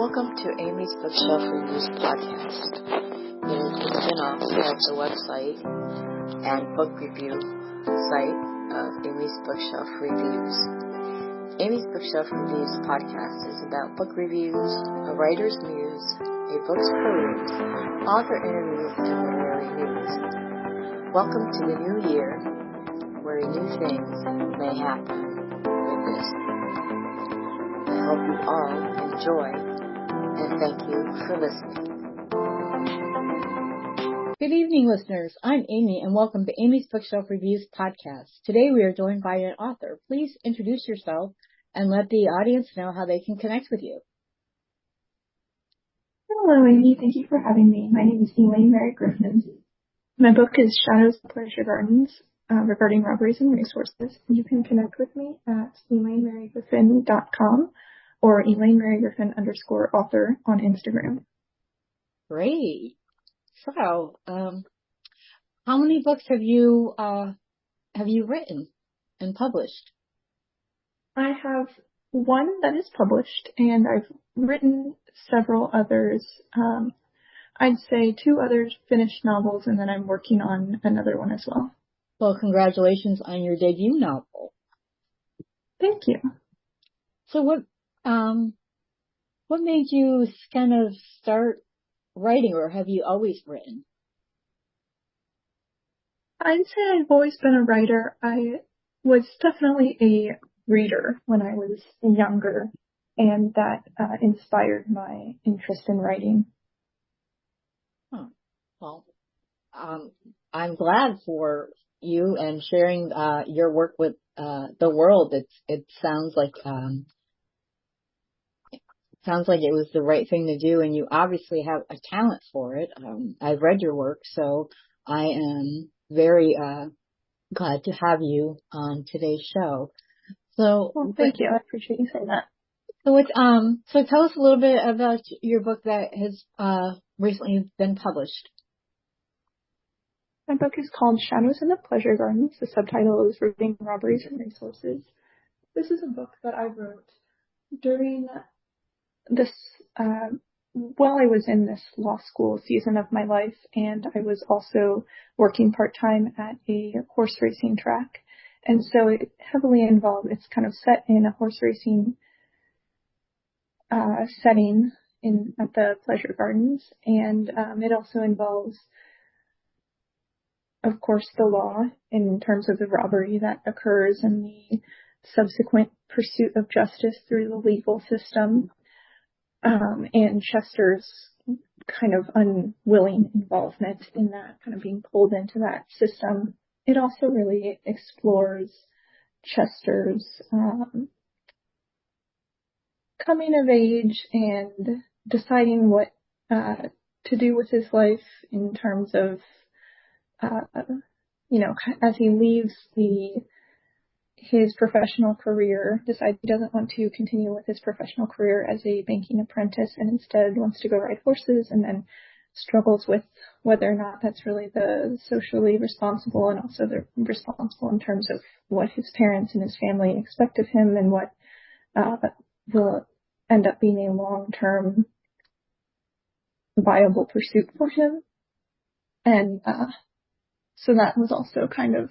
Welcome to Amy's Bookshelf Reviews podcast. It is a spin-off of the website and book review site of Amy's Bookshelf Reviews. Amy's Bookshelf Reviews podcast is about book reviews, a writer's muse, a book's peruse, author interviews, and literary news. Welcome to the new year, where new things may happen with this. I hope you all enjoy, and thank you for listening. Good evening, listeners. I'm Amy, and welcome to Amy's Bookshelf Reviews podcast. Today we are joined by an author. Please introduce yourself and let the audience know how they can connect with you. Hello, Amy. Thank you for having me. My name is Elaine Griffin. My book is Shadows of Pleasure Gardens, regarding robberies and resources. You can connect with me at ElaineMaryGriffin.com or ElaineMaryGriffin_author on Instagram. Great. So, how many books have you written and published? I have one that is published, and I've written several others. I'd say 2 others finished novels, and then I'm working on another one as well. Well, congratulations on your debut novel. Thank you. So what made you kind of start writing, or have you always written? I'd say I've always been a writer. I was definitely a reader when I was younger, and that inspired my interest in writing. Huh. Well, I'm glad for you and sharing your work with the world. It sounds like it was the right thing to do, and you obviously have a talent for it. I've read your work, so I am very glad to have you on today's show. So, well, thank you. I appreciate you saying that. So tell us a little bit about your book that has recently been published. My book is called Shadows of Pleasure Gardens. The subtitle is Robbing Robberies and Resources. This is a book that I wrote during this, while I was in this law school season of my life, and I was also working part-time at a horse racing track. And so it heavily involved, it's kind of set in a horse racing setting at the Pleasure Gardens, and it also involves, of course, the law in terms of the robbery that occurs and the subsequent pursuit of justice through the legal system, and Chester's kind of unwilling involvement in that, kind of being pulled into that system. It also really explores Chester's coming of age and deciding what to do with his life in terms of, as he leaves his professional career, decides he doesn't want to continue with his professional career as a banking apprentice and instead wants to go ride horses, and then struggles with whether or not that's really the socially responsible, and also the responsible in terms of what his parents and his family expect of him, and what will end up being a long-term viable pursuit for him. And so that was also kind of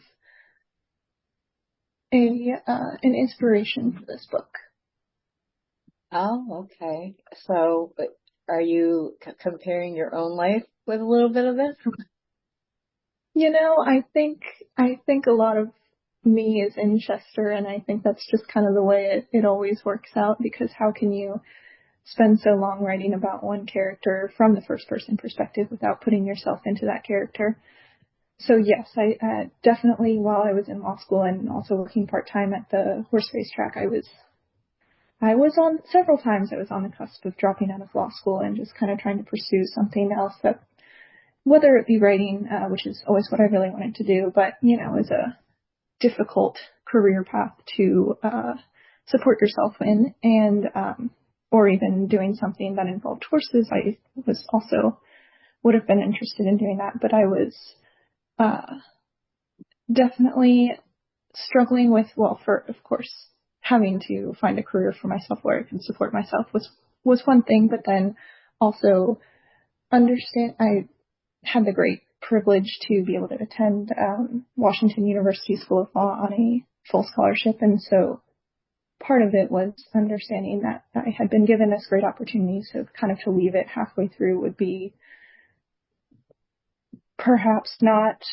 an inspiration for this book. Oh, okay. So are you comparing your own life with a little bit of this? I think a lot of me is in Chester, and I think that's just kind of the way it always works out, because how can you spend so long writing about one character from the first person perspective without putting yourself into that character? So yes, I definitely, while I was in law school and also working part-time at the horse race track, I was on several times. I was on the cusp of dropping out of law school and just kind of trying to pursue something else, that, whether it be writing, which is always what I really wanted to do, but, is a difficult career path to support yourself in, and or even doing something that involved horses. I would have been interested in doing that, but I was definitely struggling with, of course, having to find a career for myself where I can support myself was was one thing, but then also I had the great privilege to be able to attend Washington University School of Law on a full scholarship, and so part of it was understanding that I had been given this great opportunity, so kind of to leave it halfway through would be perhaps not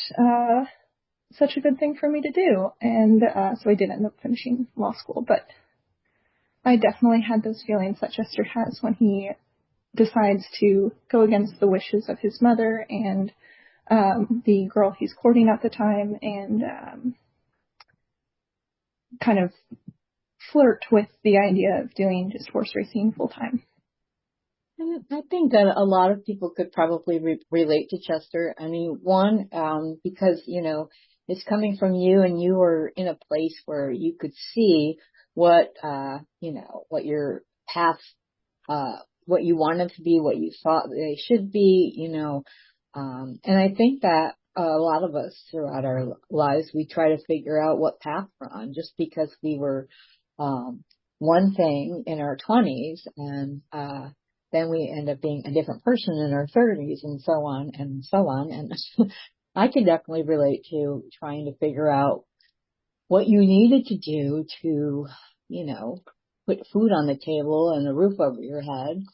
such a good thing for me to do, and so I did end up finishing law school, but I definitely had those feelings that Chester has when he decides to go against the wishes of his mother and the girl he's courting at the time, and kind of flirt with the idea of doing just horse racing full time. And I think that a lot of people could probably relate to Chester. I mean, one, because, it's coming from you, and you were in a place where you could see what, what your path, what you wanted to be, what you thought they should be, and I think that a lot of us throughout our lives, we try to figure out what path we're on, just because we were, one thing in our 20s, and, then we end up being a different person in our 30s, and so on and so on. And I can definitely relate to trying to figure out what you needed to do to, put food on the table and a roof over your head,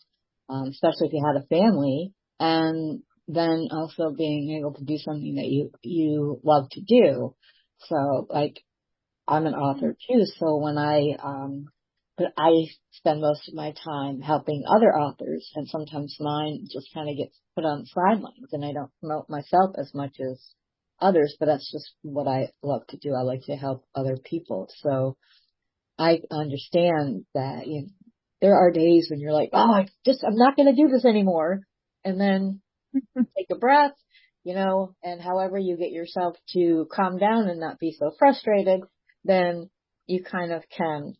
especially if you had a family, and then also being able to do something that you love to do. So, like, I'm an author too, so when but I spend most of my time helping other authors, and sometimes mine just kind of gets put on the sidelines, and I don't promote myself as much as others, but that's just what I love to do. I like to help other people. So I understand that, there are days when you're like, oh, I'm not going to do this anymore. And then take a breath, and however you get yourself to calm down and not be so frustrated, then you kind of can,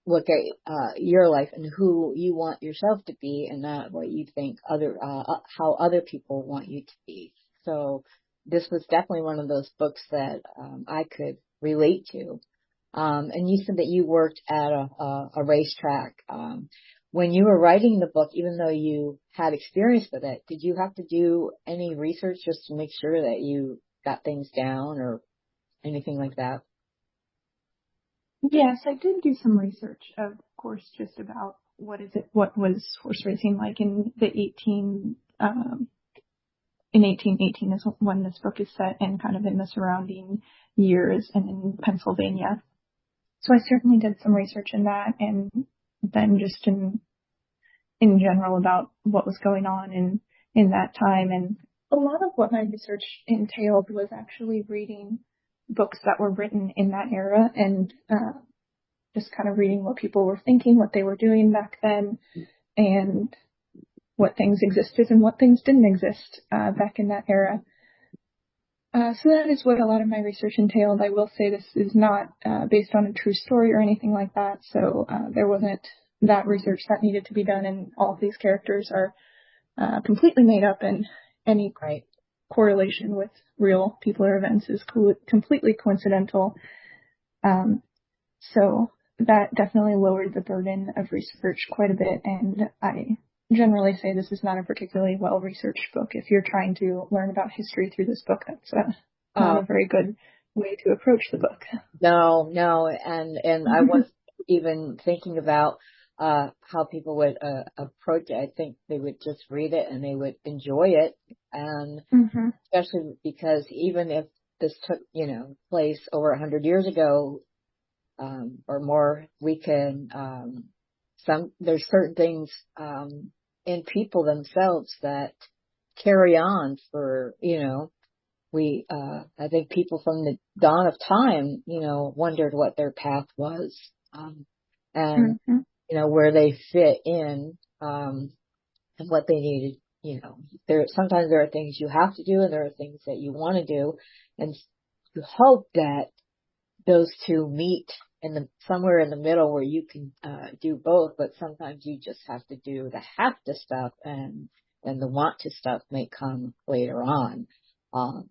look at your life and who you want yourself to be, and not what you think how other people want you to be. So this was definitely one of those books that I could relate to. And you said that you worked at a racetrack. When you were writing the book, even though you had experience with it, did you have to do any research just to make sure that you got things down or anything like that? Yes, I did do some research, of course, just about what was horse racing like in 1818 is when this book is set, and kind of in the surrounding years, and in Pennsylvania. So I certainly did some research in that, and then just in general about what was going on in that time. And a lot of what my research entailed was actually reading books that were written in that era, and just kind of reading what people were thinking, what they were doing back then, and what things existed and what things didn't exist back in that era. So that is what a lot of my research entailed. I will say this is not based on a true story or anything like that, so there wasn't that research that needed to be done, and all of these characters are completely made up, and any correlation with real people or events is completely coincidental. So that definitely lowered the burden of research quite a bit, and I generally say this is not a particularly well-researched book. If you're trying to learn about history through this book, that's not a very good way to approach the book. No, and I was even thinking about how people would approach it. I think they would just read it and they would enjoy it, and especially because even if this took, place over 100 years ago or more, we can there's certain things in people themselves that carry on for, I think people from the dawn of time, wondered what their path was, and where they fit in, and what they needed. Sometimes there are things you have to do, and there are things that you want to do, and you hope that those two meet somewhere in the middle where you can do both. But sometimes you just have to do the have to stuff, and then the want to stuff may come later on. And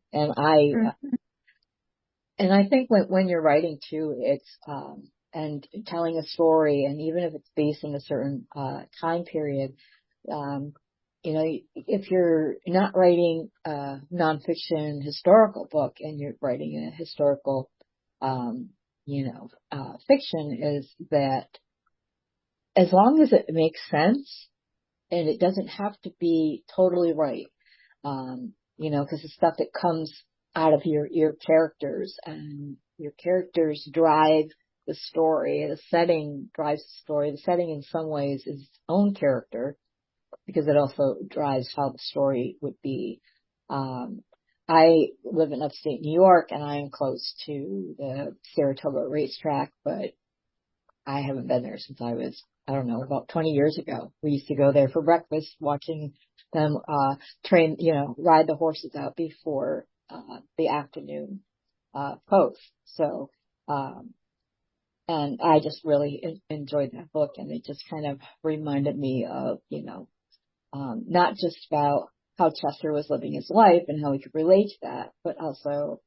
I think when you're writing too, it's and telling a story, and even if it's based in a certain time period, you know, if you're not writing a nonfiction historical book and you're writing a historical, fiction, is that as long as it makes sense and it doesn't have to be totally right, because the stuff that comes out of your characters, and your characters drive the story, the setting drives the story. The setting in some ways is its own character because it also drives how the story would be. I live in upstate New York and I am close to the Saratoga racetrack, but I haven't been there since I was, I don't know, about 20 years ago. We used to go there for breakfast, watching them train, ride the horses out before the afternoon post. So, and I just really enjoyed that book, and it just kind of reminded me of, not just about how Chester was living his life and how he could relate to that, but also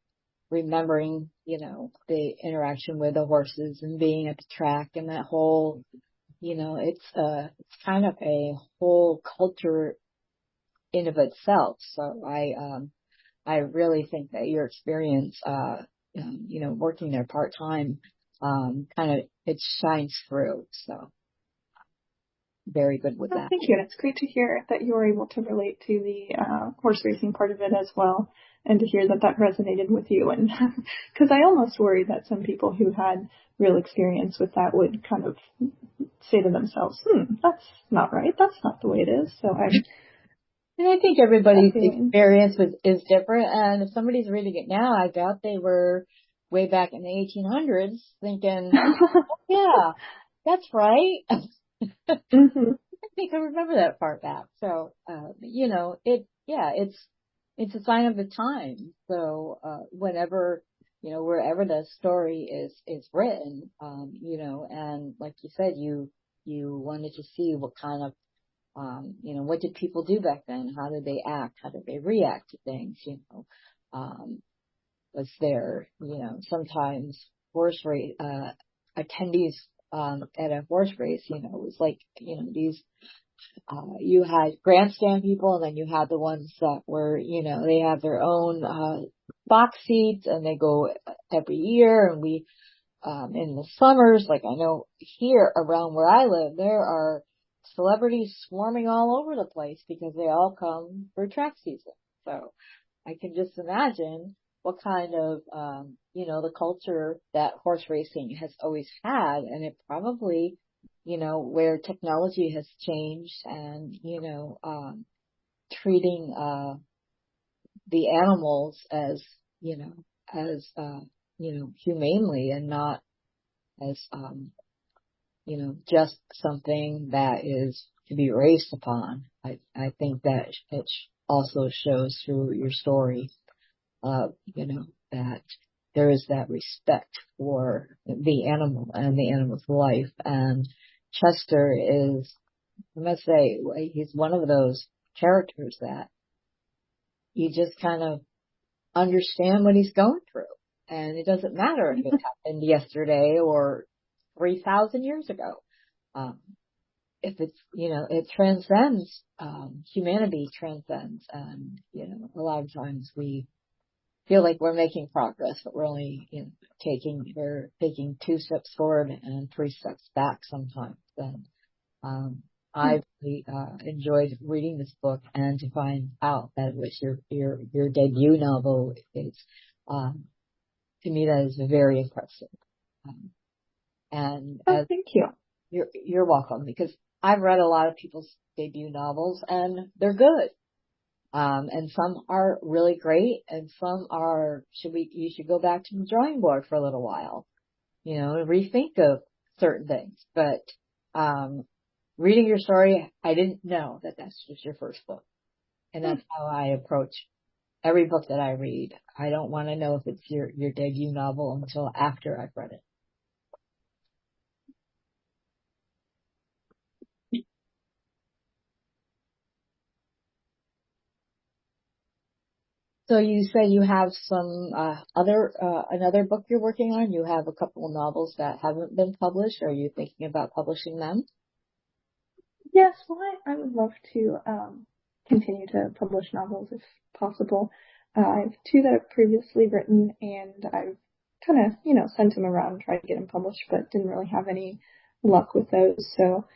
remembering, the interaction with the horses and being at the track and that whole, it's kind of a whole culture in of itself. So I really think that your experience, working there part time, it shines through. So very good with that. Thank you. It's great to hear that you were able to relate to the horse racing part of it as well, and to hear that resonated with you. And because I almost worried that some people who had real experience with that would kind of say to themselves, that's not right. That's not the way it is. So and I think everybody's experience is different. And if somebody's reading it now, I doubt they were way back in the 1800s thinking, yeah, that's right. Mm-hmm. I think I remember that part back. So, it's a sign of the time. So, whenever, wherever the story is written, and like you said, you wanted to see what kind of, what did people do back then? How did they act? How did they react to things? Was there, sometimes horse race, attendees, at a horse race, it was like, these, you had grandstand people, and then you had the ones that were, they have their own, box seats, and they go every year. And we, in the summers, like I know here around where I live, there are celebrities swarming all over the place because they all come for track season. So I can just imagine what kind of, the culture that horse racing has always had. And it probably, where technology has changed and, treating, the animals as, humanely, and not as, just something that is to be raced upon. I think that it also shows through your story, that there is that respect for the animal and the animal's life. And Chester is, I must say, he's one of those characters that you just kind of understand what he's going through. And it doesn't matter if it happened yesterday or 3,000 years ago. If it's, it transcends, humanity transcends. And, a lot of times we feel like we're making progress, but we're only, we're taking 2 steps forward and 3 steps back sometimes. And, I really, enjoyed reading this book, and to find out that it was your debut novel is, to me, that is very impressive. Thank you. You're welcome, because I've read a lot of people's debut novels and they're good. And some are really great, and some are, you should go back to the drawing board for a little while, and rethink of certain things. But, reading your story, I didn't know that that's just your first book. And that's how I approach every book that I read. I don't want to know if it's your debut novel until after I've read it. So you say you have some another book you're working on. You have a couple of novels that haven't been published. Are you thinking about publishing them? Yes, well, I would love to continue to publish novels if possible. I have two that I've previously written, and I've kind of, sent them around, tried to get them published, but didn't really have any luck with those. So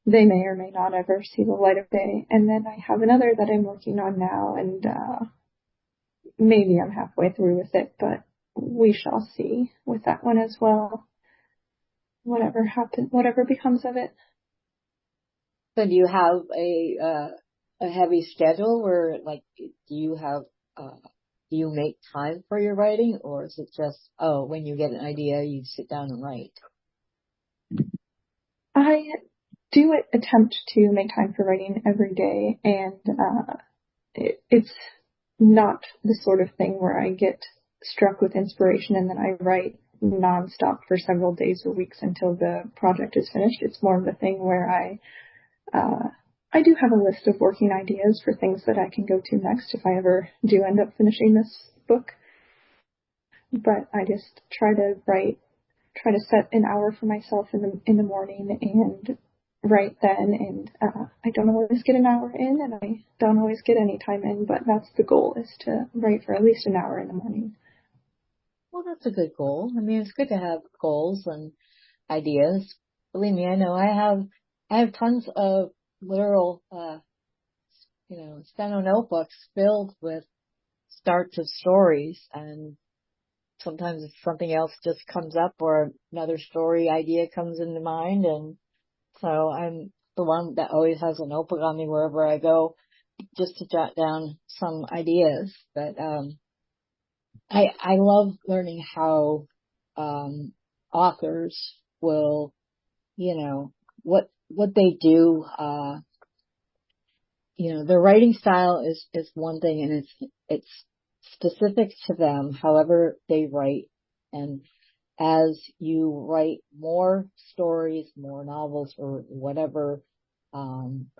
they may or may not ever see the light of day. And then I have another that I'm working on now, and maybe I'm halfway through with it, but we shall see with that one as well. Whatever happens, whatever becomes of it. So do you have a heavy schedule where like do you make time for your writing, or is it just when you get an idea you sit down and write? I do attempt to make time for writing every day, and it's not the sort of thing where I get struck with inspiration and then I write nonstop for several days or weeks until the project is finished. It's more of a thing where I do have a list of working ideas for things that I can go to next if I ever do end up finishing this book. But I just try to set an hour for myself in the morning and write then. And I don't always get an hour in, and I don't always get any time in. But that's the goal, is to write for at least an hour in the morning. Well, that's a good goal. I mean, it's good to have goals and ideas. Believe me, I know I have tons of literal, steno notebooks filled with starts of stories, and sometimes if something else just comes up or another story idea comes into mind, and so I'm the one that always has a notebook on me wherever I go just to jot down some ideas. But I love learning how authors will, what they do. Their writing style is one thing, and it's specific to them. However they write, and as you write more stories, more novels, or whatever,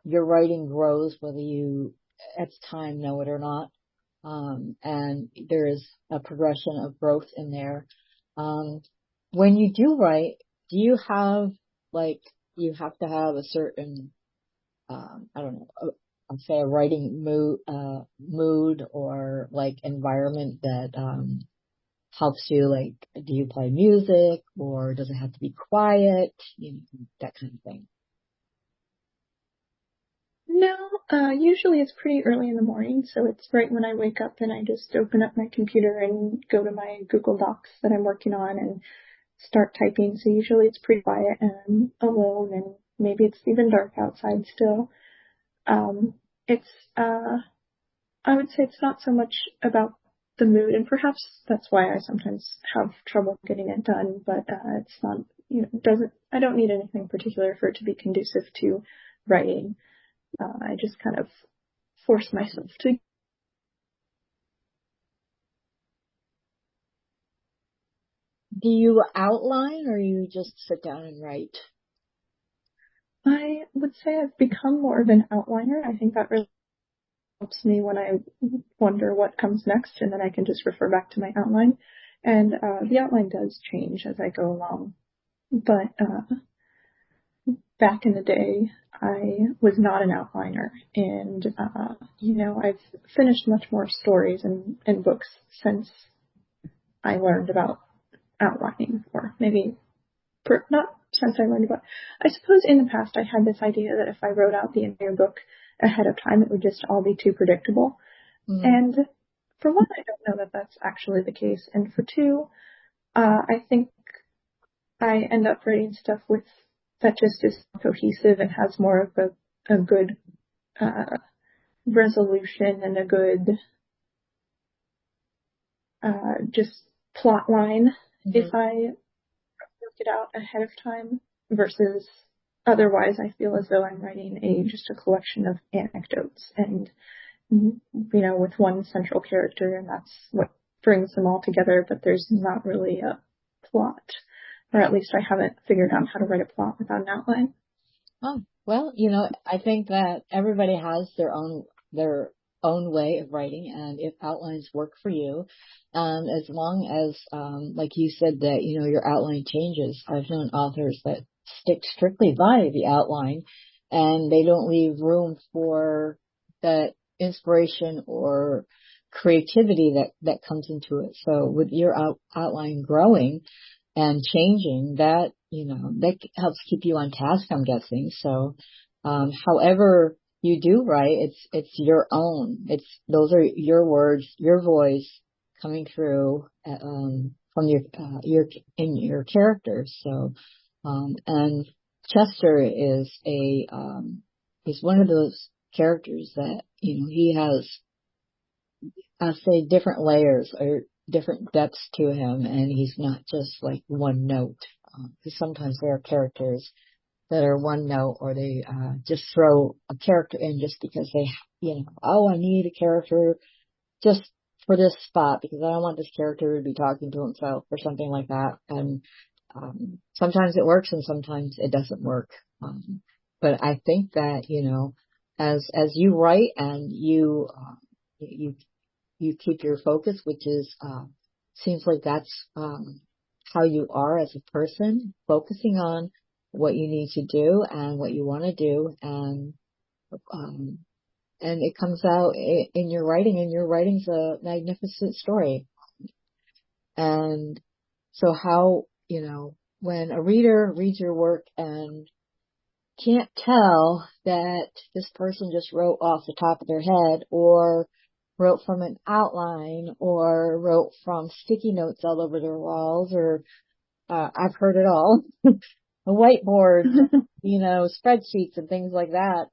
your writing grows, whether you at the time know it or not. And there is a progression of growth in there. When you do write, do you have you have to have a certain, I don't know, I'll say a writing mood or like environment that, helps you, do you play music or does it have to be quiet? That kind of thing. No, usually it's pretty early in the morning, so it's right when I wake up and I just open up my computer and go to my Google Docs that I'm working on and start typing. So usually it's pretty quiet and I'm alone, and maybe it's even dark outside still. It's, I would say it's not so much about the mood, and perhaps that's why I sometimes have trouble getting it done, but it's not, I don't need anything particular for it to be conducive to writing. I just kind of force myself to. Do you outline or you just sit down and write? I would say I've become more of an outliner. I think that really helps me when I wonder what comes next, and then I can just refer back to my outline. And the outline does change as I go along. But back in the day, I was not an outliner, and I've finished much more stories and books since I learned about outlining, or maybe not since I learned about. I suppose in the past I had this idea that if I wrote out the entire book ahead of time, it would just all be too predictable. Mm-hmm. And for one, I don't know that that's actually the case, and for two, I think I end up writing stuff that just is cohesive and has more of a good resolution and a good just plot line, mm-hmm. if I work it out ahead of time, versus otherwise I feel as though I'm writing just a collection of anecdotes and, with one central character, and that's what brings them all together, but there's not really a plot. Or at least I haven't figured out how to write a plot without an outline. Oh, well, I think that everybody has their own own way of writing, and if outlines work for you, and as long as, like you said, that, your outline changes. I've known authors that stick strictly by the outline, and they don't leave room for that inspiration or creativity that comes into it. So with your outline growing and changing, that, that helps keep you on task, I'm guessing. So, however you do write, it's your own. Those are your words, your voice coming through, from in your characters. So, and Chester is one of those characters that, he has, I'll say, different layers or different depths to him, and he's not just like one note. Because sometimes there are characters that are one note, or they just throw a character in just because they, I need a character just for this spot because I don't want this character to be talking to himself or something like that. And sometimes it works and sometimes it doesn't work. But I think that, as you write and you keep your focus, which is, seems like that's, how you are as a person, focusing on what you need to do and what you want to do. And it comes out in your writing, and your writing's a magnificent story. And so how, when a reader reads your work and can't tell that this person just wrote off the top of their head, or wrote from an outline, or wrote from sticky notes all over their walls, or I've heard it all, a whiteboard, spreadsheets and things like that,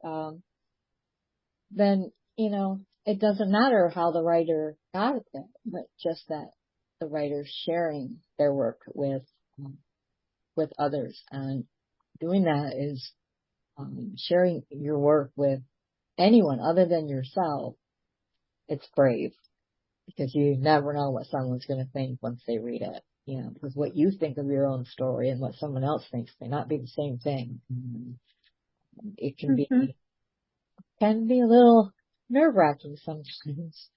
then, it doesn't matter how the writer got it there, but just that the writer's sharing their work with others. And doing that is, sharing your work with anyone other than yourself. It's brave, because you never know what someone's going to think once they read it. Because what you think of your own story and what someone else thinks may not be the same thing. It can be a little nerve-wracking sometimes.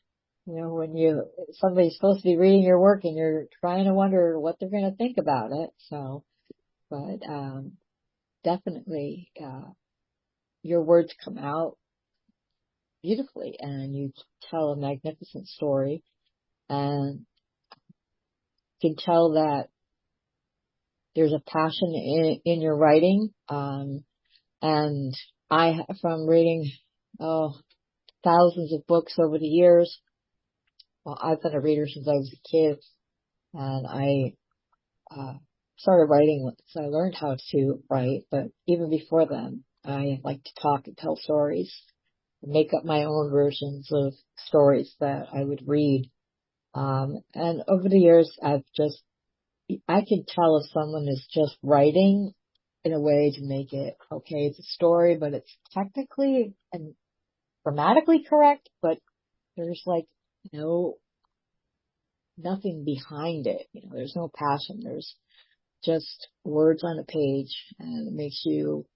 When somebody's supposed to be reading your work and you're trying to wonder what they're going to think about it. So, but definitely, your words come out beautifully, and you tell a magnificent story, and you can tell that there's a passion in your writing. And from reading, thousands of books over the years, well, I've been a reader since I was a kid, and I started writing once I learned how to write. But even before then, I like to talk and tell stories, make up my own versions of stories that I would read. And over the years, I can tell if someone is just writing in a way to make it, okay, it's a story, but it's technically and grammatically correct, but there's nothing behind it. There's no passion. There's just words on a page, and it makes you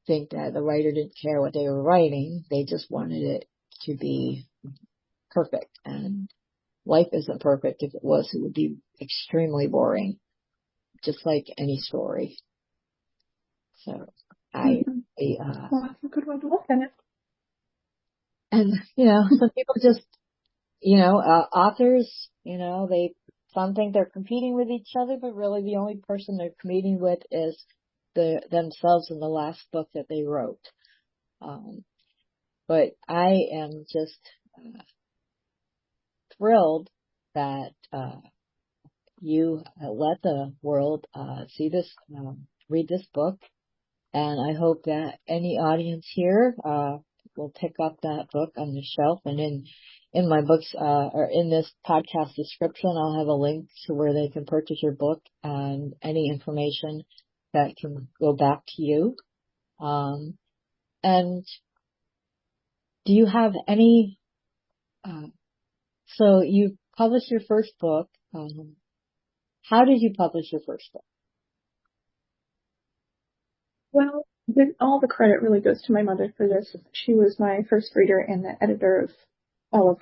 think that the writer didn't care what they were writing. They just wanted it to be perfect. And life isn't perfect. If it was, it would be extremely boring, just like any story. So Well, that's a good way to look at it. And, some people just, authors, some think they're competing with each other, but really the only person they're competing with is themselves in the last book that they wrote. But I am just thrilled that you let the world see this, read this book, and I hope that any audience here will pick up that book on the shelf. And in my books, or in this podcast description, I'll have a link to where they can purchase your book and any information that can go back to you. And do you have any, so you published your first book. How did you publish your first book? Well, all the credit really goes to my mother for this. She was my first reader and the editor all of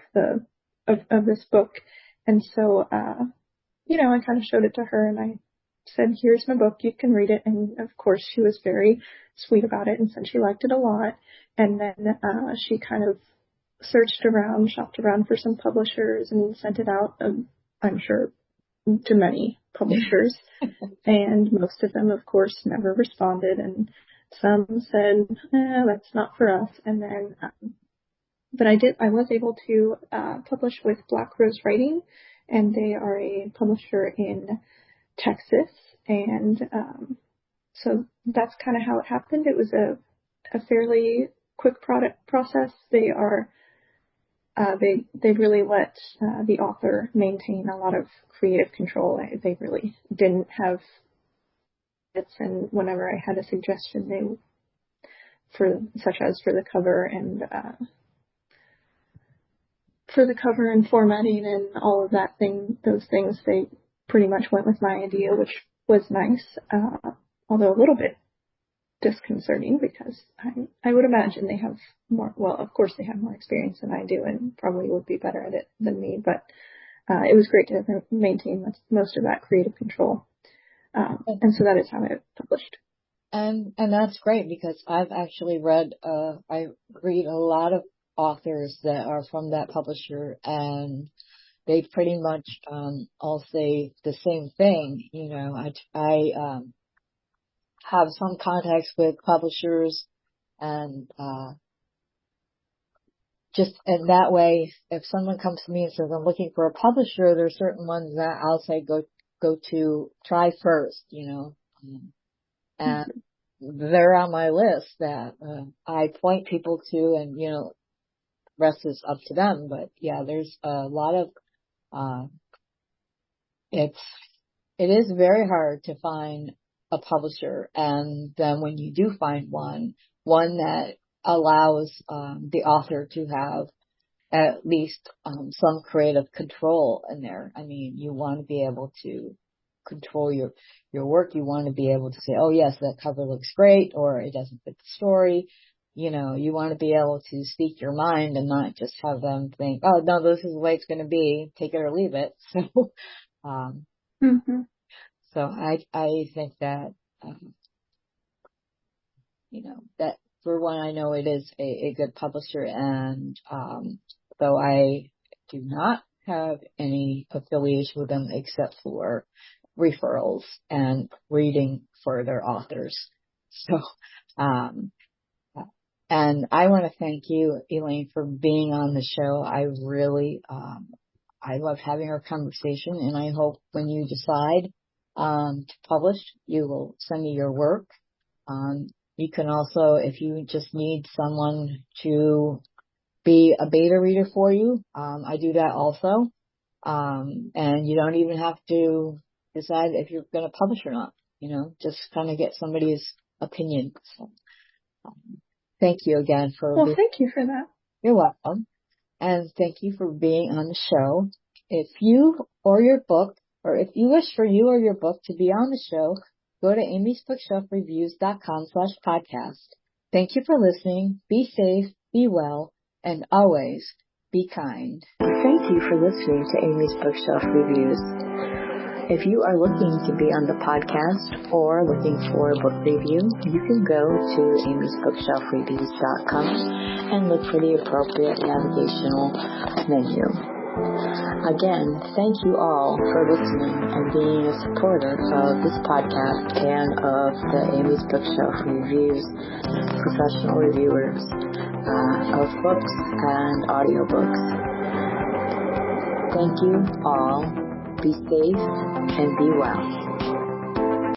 of this book. And so, I kind of showed it to her and I said, here's my book, you can read it. And of course she was very sweet about it and said she liked it a lot. And then, she kind of shopped around for some publishers and sent it out, I'm sure, to many publishers. And most of them, of course, never responded. And some said, that's not for us. And then, but I was able to publish with Black Rose Writing, and they are a publisher in Texas. And so that's kind of how it happened. It was a fairly quick process. They are they really let the author maintain a lot of creative control. They really didn't have it, and whenever I had a suggestion, such as for the cover and formatting and all of those things, they pretty much went with my idea, which was nice, although a little bit disconcerting because I would imagine they have more, well, of course they have more experience than I do and probably would be better at it than me, but it was great to maintain most of that creative control. And so that is how I published. And that's great because I've actually I read a lot of authors that are from that publisher, and they pretty much all say the same thing. I have some contacts with publishers, and just in that way, if someone comes to me and says I'm looking for a publisher, there's certain ones that I'll say go to try first, and they're on my list that I point people to, and rest is up to them. But yeah, there's a lot of it is very hard to find a publisher, and then when you do find one that allows the author to have at least some creative control in there. I mean, you want to be able to control your work. You want to be able to say, oh yes, that cover looks great, or it doesn't fit the story. You want to be able to speak your mind and not just have them think, oh no, this is the way it's going to be, take it or leave it. So, so I think that, that for one, I know it is a good publisher, and though I do not have any affiliation with them except for referrals and reading for their authors. So, and I want to thank you, Elaine, for being on the show. I really, I love having our conversation, and I hope when you decide to publish, you will send me your work. You can also, if you just need someone to be a beta reader for you, I do that also. And you don't even have to decide if you're going to publish or not, just kind of get somebody's opinion. So, thank you again thank you for that. You're welcome. And thank you for being on the show. If you or your book, or if you wish for you or your book to be on the show, go to amysbookshelfreviews.com/podcast. Thank you for listening. Be safe, be well, and always be kind. Thank you for listening to Amy's Bookshelf Reviews. If you are looking to be on the podcast or looking for a book review, you can go to amysbookshelfreviews.com and look for the appropriate navigational menu. Again, thank you all for listening and being a supporter of this podcast and of the Amy's Bookshelf Reviews professional reviewers of books and audiobooks. Thank you all. Be safe and be well.